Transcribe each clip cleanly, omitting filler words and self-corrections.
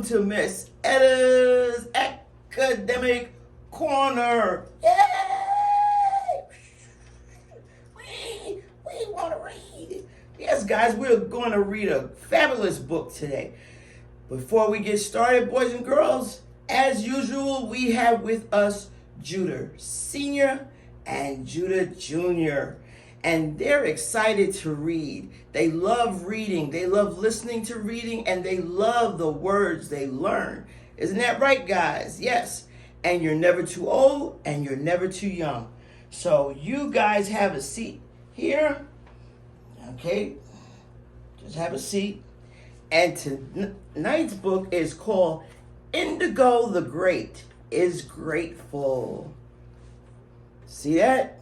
to Miss Etta's Academic Corner. Yay! We want to read. Yes, guys, we're going to read a fabulous book today. Before we get started, boys and girls, as usual, we have with us Judah Sr. and Judah Jr., and they're excited to read. They love reading, they love listening to reading, and they love the words they learn. Isn't that right, guys? Yes. And you're never too old, and you're never too young. So you guys have a seat here. Okay? Just have a seat. And tonight's book is called Indigo the Great is Grateful. See that?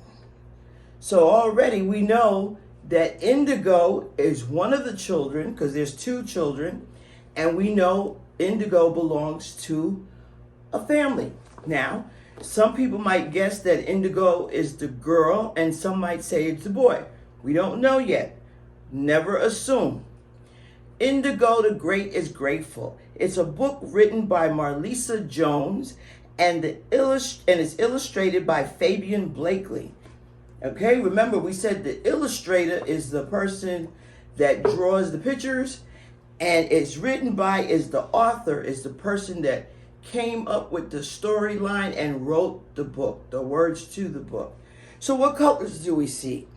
So already we know that Indigo is one of the children, because there's two children, and we know Indigo belongs to a family. Now, some people might guess that Indigo is the girl, and some might say it's the boy. We don't know yet. Never assume. Indigo the Great is Grateful. It's a book written by Marlisa Jones, and it's illustrated by Fabian Blakely. Okay, remember we said the illustrator is the person that draws the pictures, and it's written by is the author, is the person that came up with the storyline and wrote the book, the words to the book. So what colors do we see?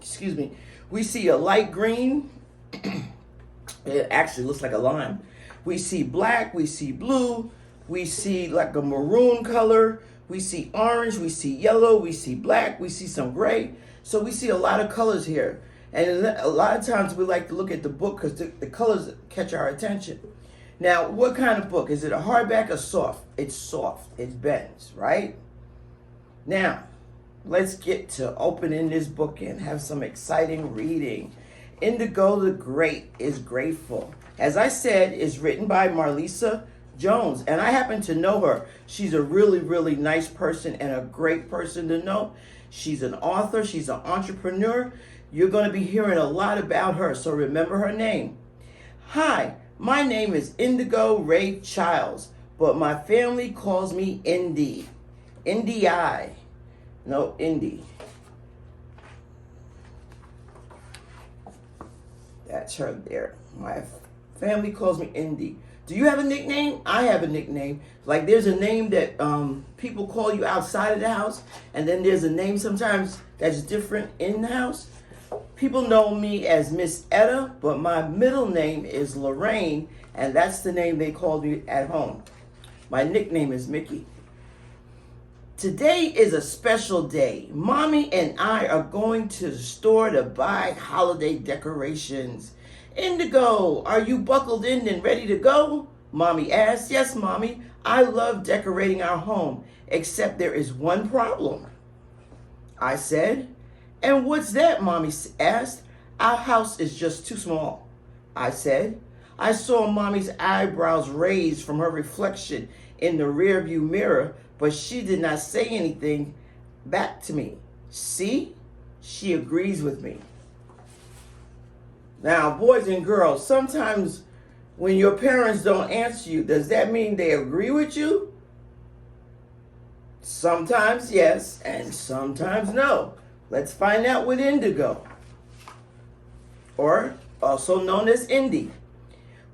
Excuse me. We see a light green. It actually looks like a lime. We see black, we see blue, we see like a maroon color, we see orange, we see yellow, we see black, we see some gray. So we see a lot of colors here. And a lot of times we like to look at the book because the colors catch our attention. Now, what kind of book? Is it a hardback or soft? It's soft. It bends, right? Now, let's get to opening this book and have some exciting reading. Indigo the Great is Grateful. As I said, is written by Marlisa Jones, and I happen to know her. She's a really, really nice person and a great person to know. She's an author. She's an entrepreneur. You're going to be hearing a lot about her, so remember her name. Hi, my name is Indigo Ray Childs, but my family calls me Indy. Indy. No, Indy. That's her there. My family calls me Indy. Do you have a nickname? I have a nickname. Like there's a name that people call you outside of the house, and then there's a name sometimes that's different in the house. People know me as Ms.Etta, but my middle name is Lorraine, and that's the name they called me at home. My nickname is Mickey. Today is a special day. Mommy and I are going to the store to buy holiday decorations. Indigo, are you buckled in and ready to go? Mommy asked. Yes, Mommy. I love decorating our home, except there is one problem, I said. And what's that, Mommy asked. Our house is just too small, I said. I saw Mommy's eyebrows raised from her reflection in the rearview mirror, but she did not say anything back to me. See? She agrees with me. Now, boys and girls, sometimes when your parents don't answer you, does that mean they agree with you? Sometimes yes, and sometimes no. Let's find out with Indigo, or also known as Indy.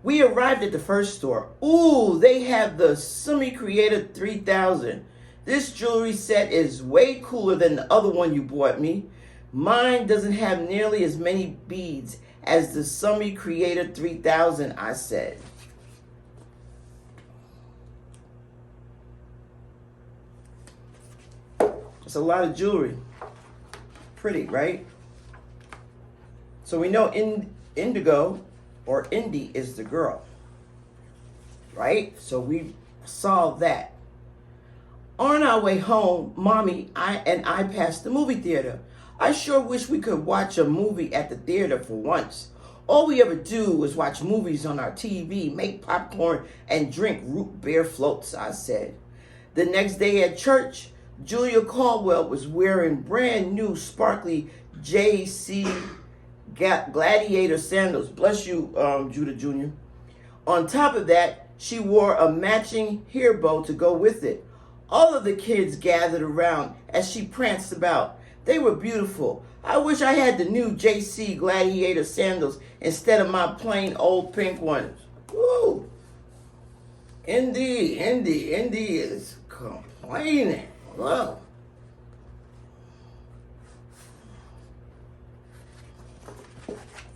We arrived at the first store. Ooh, they have the Sumi Creator 3000. This jewelry set is way cooler than the other one you bought me. Mine doesn't have nearly as many beads as the Sumi Creator 3000, I said. It's a lot of jewelry. Pretty, right? So we know Indigo or Indy is the girl, right? So we solved that. On our way home, Mommy and I passed the movie theater. I sure wish we could watch a movie at the theater for once. All we ever do is watch movies on our TV, make popcorn, and drink root beer floats, I said. The next day at church, Julia Caldwell was wearing brand new sparkly JC Gladiator sandals. Bless you, Judah Jr. On top of that, She wore a matching hair bow to go with it. All of the kids gathered around as she pranced about. They were beautiful. I wish I had the new JC Gladiator sandals instead of my plain old pink ones. Woo! Indy is complaining. Whoa.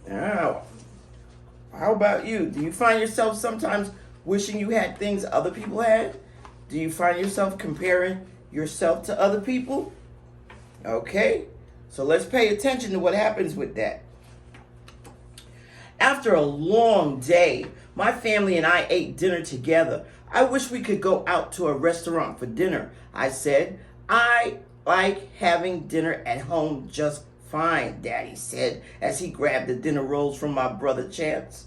Now, how about you? Do you find yourself sometimes wishing you had things other people had? Do you find yourself comparing yourself to other people? Okay, so let's pay attention to what happens with that. After a long day, my family and I ate dinner together. I wish we could go out to a restaurant for dinner, I said. I like having dinner at home just fine, Daddy said as he grabbed the dinner rolls from my brother Chance.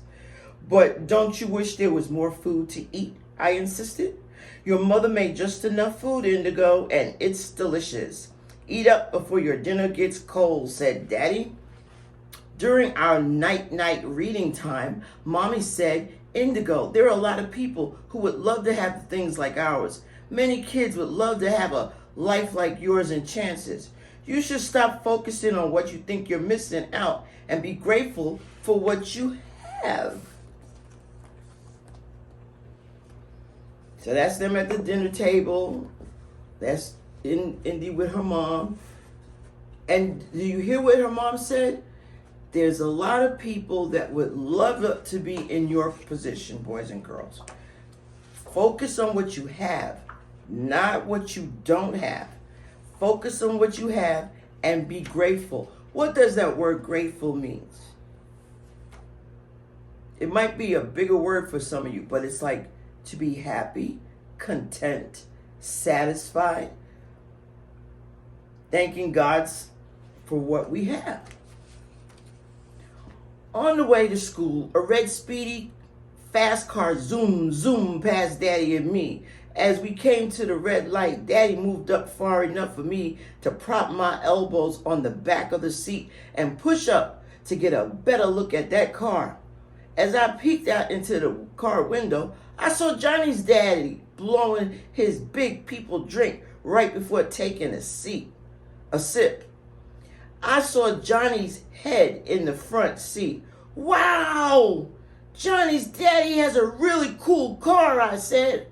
But don't you wish there was more food to eat? I insisted. Your mother made just enough food, Indigo, and it's delicious. Eat up before your dinner gets cold, said Daddy. During our night reading time, Mommy said, Indigo, there are a lot of people who would love to have things like ours. Many kids would love to have a life like yours and Chance's. You should stop focusing on what you think you're missing out and be grateful for what you have. So that's them at the dinner table. That's Indy with her mom. And do you hear what her mom said? There's a lot of people that would love to be in your position, boys and girls. Focus on what you have, not what you don't have. Focus on what you have and be grateful. What does that word grateful mean? It might be a bigger word for some of you, but it's like to be happy, content, satisfied, thanking God for what we have. On the way to school, a red speedy fast car zoomed past Daddy and me. As we came to the red light, Daddy moved up far enough for me to prop my elbows on the back of the seat and push up to get a better look at that car. As I peeked out into the car window, I saw Johnny's daddy blowing his big people drink right before taking a sip. I saw Johnny's head in the front seat. Wow! Johnny's daddy has a really cool car, I said.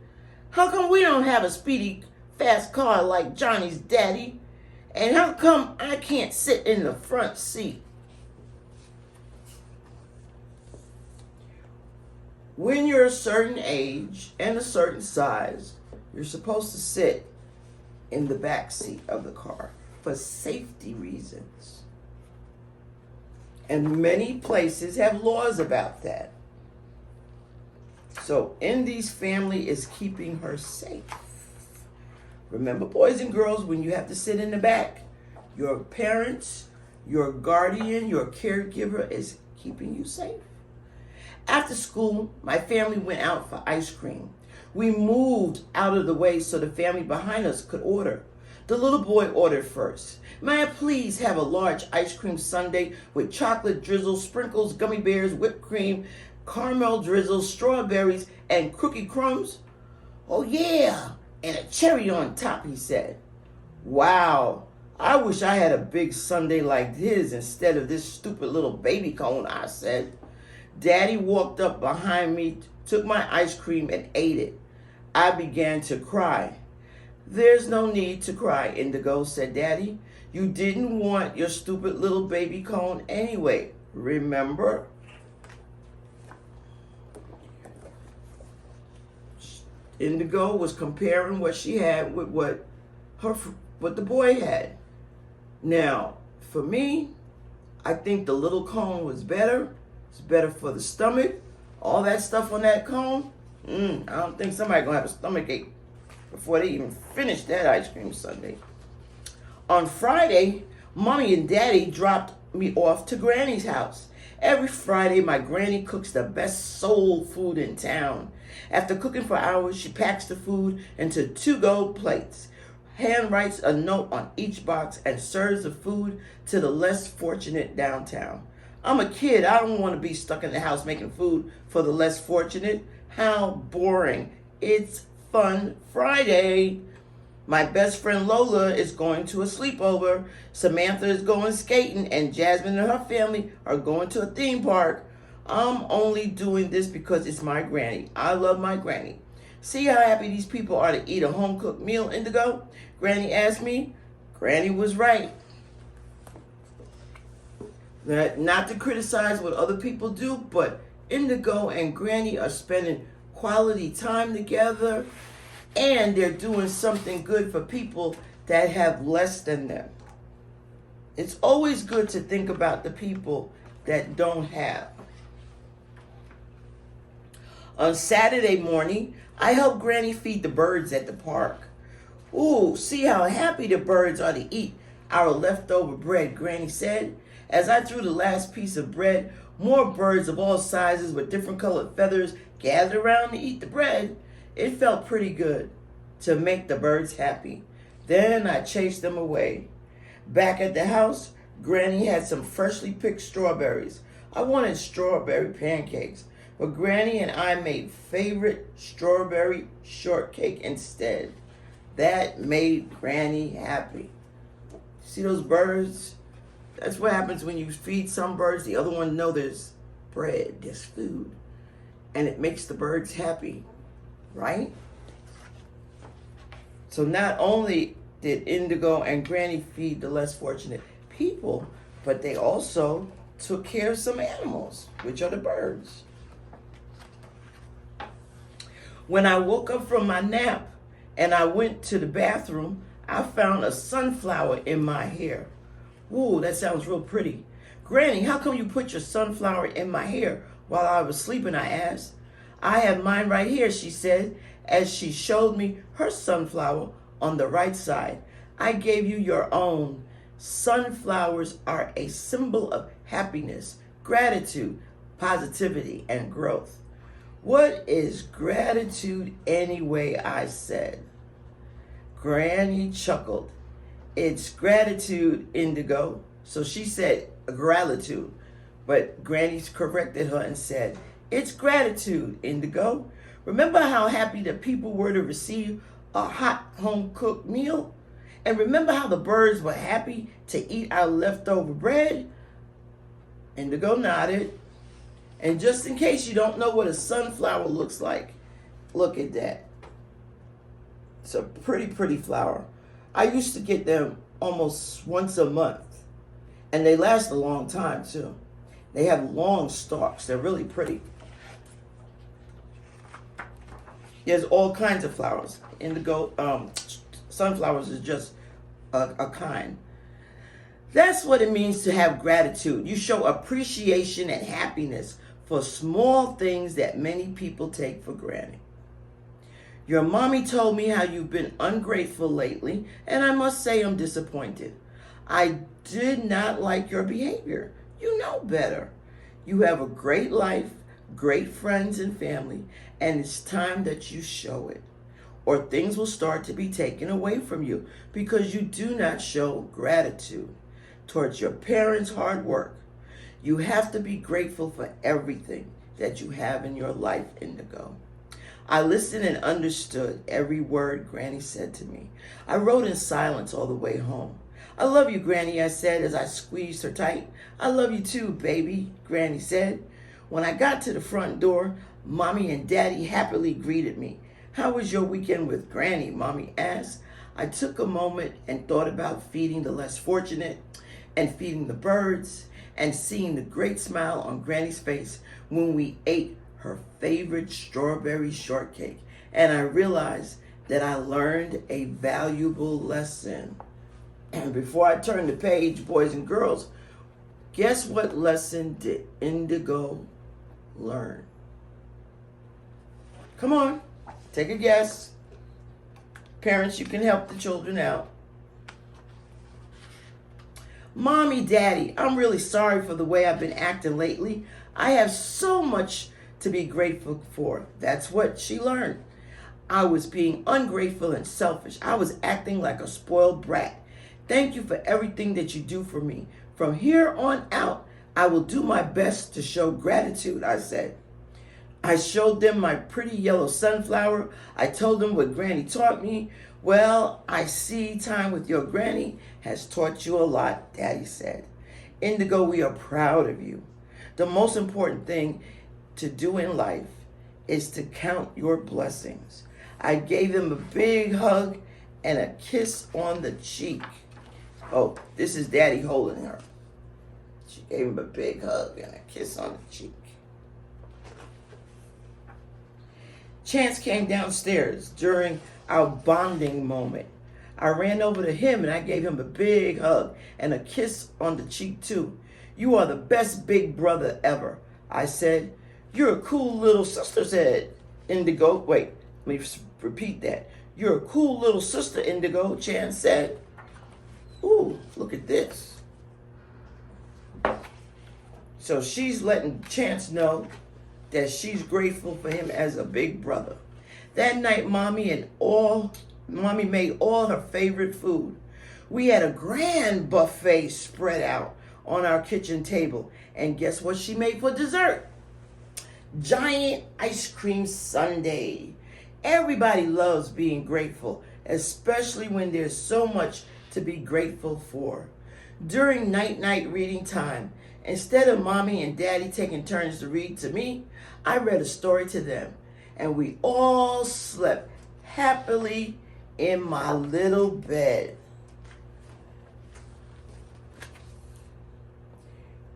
How come we don't have a speedy, fast car like Johnny's daddy? And how come I can't sit in the front seat? When you're a certain age and a certain size, you're supposed to sit in the back seat of the car for safety reasons. And many places have laws about that. So Indy's family is keeping her safe. Remember, boys and girls, when you have to sit in the back, your parents, your guardian, your caregiver is keeping you safe. After school, my family went out for ice cream. We moved out of the way so the family behind us could order. The little boy ordered first. May I please have a large ice cream sundae with chocolate drizzle, sprinkles, gummy bears, whipped cream, caramel drizzle, strawberries, and cookie crumbs? Oh yeah, and a cherry on top, he said. Wow, I wish I had a big sundae like his instead of this stupid little baby cone, I said. Daddy walked up behind me, took my ice cream, and ate it. I began to cry. There's no need to cry, Indigo, said Daddy. You didn't want your stupid little baby cone anyway, remember? Indigo was comparing what she had with what the boy had. Now, for me, I think the little cone was better. It's better for the stomach. All that stuff on that cone, I don't think somebody gonna have a stomach ache before they even finish that ice cream sundae. On Friday, Mommy and Daddy dropped me off to Granny's house. Every Friday, my granny cooks the best soul food in town. After cooking for hours, she packs the food into 2 gold plates, handwrites a note on each box, and serves the food to the less fortunate downtown. I'm a kid. I don't want to be stuck in the house making food for the less fortunate. How boring. It's Fun Friday. My best friend Lola is going to a sleepover. Samantha is going skating, and Jasmine and her family are going to a theme park. I'm only doing this because it's my granny. I love my granny. See how happy these people are to eat a home-cooked meal, Indigo? Granny asked me. Granny was right. Not to criticize what other people do, but Indigo and Granny are spending quality time together, and they're doing something good for people that have less than them. It's always good to think about the people that don't have. On Saturday morning, I helped Granny feed the birds at the park. Ooh, see how happy the birds are to eat our leftover bread, Granny said. As I threw the last piece of bread, more birds of all sizes with different colored feathers gathered around to eat the bread. It felt pretty good to make the birds happy. Then I chased them away. Back at the house, Granny had some freshly picked strawberries. I wanted strawberry pancakes, but Granny and I made favorite strawberry shortcake instead. That made Granny happy. See those birds? That's what happens when you feed some birds. The other ones know there's bread, there's food. And it makes the birds happy, right? So not only did Indigo and Granny feed the less fortunate people, but they also took care of some animals, which are the birds. When I woke up from my nap and I went to the bathroom, I found a sunflower in my hair. Ooh, that sounds real pretty. Granny, how come you put your sunflower in my hair while I was sleeping, I asked. I have mine right here, she said, as she showed me her sunflower on the right side. I gave you your own. Sunflowers are a symbol of happiness, gratitude, positivity, and growth. What is gratitude anyway, I said. Granny chuckled. It's gratitude, Indigo. So she said gratitude, but Granny corrected her and said, it's gratitude, Indigo. Remember how happy the people were to receive a hot home-cooked meal? And remember how the birds were happy to eat our leftover bread? Indigo nodded. And just in case you don't know what a sunflower looks like, look at that. It's a pretty, pretty flower. I used to get them almost once a month. And they last a long time, too. They have long stalks. They're really pretty. There's all kinds of flowers. Indigo, sunflowers is just a kind. That's what it means to have gratitude. You show appreciation and happiness for small things that many people take for granted. Your mommy told me how you've been ungrateful lately, and I must say I'm disappointed. I did not like your behavior. You know better. You have a great life, great friends and family, and it's time that you show it, or things will start to be taken away from you because you do not show gratitude towards your parents' hard work. You have to be grateful for everything that you have in your life, Indigo. I listened and understood every word Granny said to me. I rode in silence all the way home. I love you, Granny, I said as I squeezed her tight. I love you too, baby, Granny said. When I got to the front door, Mommy and Daddy happily greeted me. How was your weekend with Granny? Mommy asked. I took a moment and thought about feeding the less fortunate and feeding the birds and seeing the great smile on Granny's face when we ate her favorite strawberry shortcake. And I realized that I learned a valuable lesson. And before I turn the page, boys and girls, guess what lesson did Indigo learn? Come on, take a guess. Parents, you can help the children out. Mommy, Daddy, I'm really sorry for the way I've been acting lately. I have so much to be grateful for. That's what she learned. I was being ungrateful and selfish. I was acting like a spoiled brat. Thank you for everything that you do for me. From here on out, I will do my best to show gratitude, I said. I showed them my pretty yellow sunflower. I told them what Granny taught me. Well, I see time with your Granny has taught you a lot, Daddy said. Indigo, we are proud of you. The most important thing to do in life is to count your blessings. I gave him a big hug and a kiss on the cheek. Oh, this is Daddy holding her. She gave him a big hug and a kiss on the cheek. Chance came downstairs during our bonding moment. I ran over to him and I gave him a big hug and a kiss on the cheek too. You are the best big brother ever, I said. You're a cool little sister, said Indigo. Wait, let me repeat that. You're a cool little sister, Indigo, Chance said. Ooh, look at this. So she's letting Chance know that she's grateful for him as a big brother. That night, Mommy made all her favorite food. We had a grand buffet spread out on our kitchen table. And guess what she made for dessert? Giant ice cream sundae. Everybody loves being grateful, especially when there's so much to be grateful for. During night reading time, instead of Mommy and Daddy taking turns to read to me, I read a story to them, and we all slept happily in my little bed.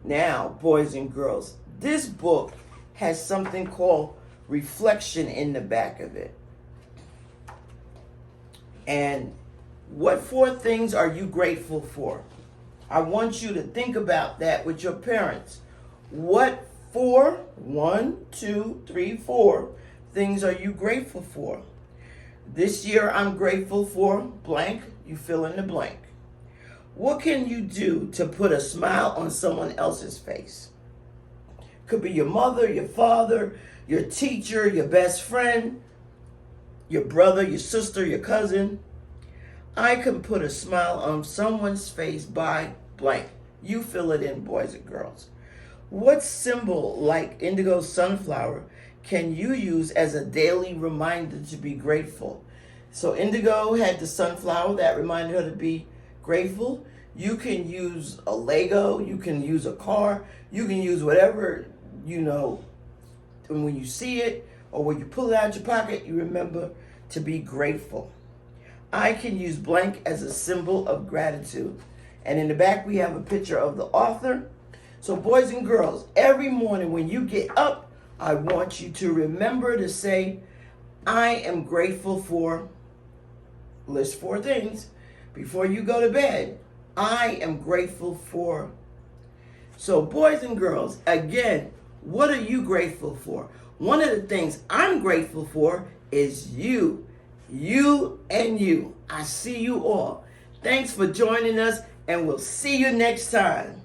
Now, boys and girls, this book has something called reflection in the back of it. And what 4 things are you grateful for? I want you to think about that with your parents. What 4, 1, 2, 3, 4 things are you grateful for? This year I'm grateful for blank, you fill in the blank. What can you do to put a smile on someone else's face? Could be your mother, your father, your teacher, your best friend, your brother, your sister, your cousin. I can put a smile on someone's face by blank. You fill it in, boys and girls. What symbol, like Indigo sunflower, can you use as a daily reminder to be grateful? So Indigo had the sunflower that reminded her to be grateful. You can use a Lego, you can use a car, you can use whatever, and when you see it or when you pull it out of your pocket, you remember to be grateful. I can use blank as a symbol of gratitude. And in the back, we have a picture of the author. So boys and girls, every morning when you get up, I want you to remember to say, I am grateful for, list 4 things. Before you go to bed, I am grateful for. So boys and girls, again, what are you grateful for? One of the things I'm grateful for is you. You and you. I see you all. Thanks for joining us, and we'll see you next time.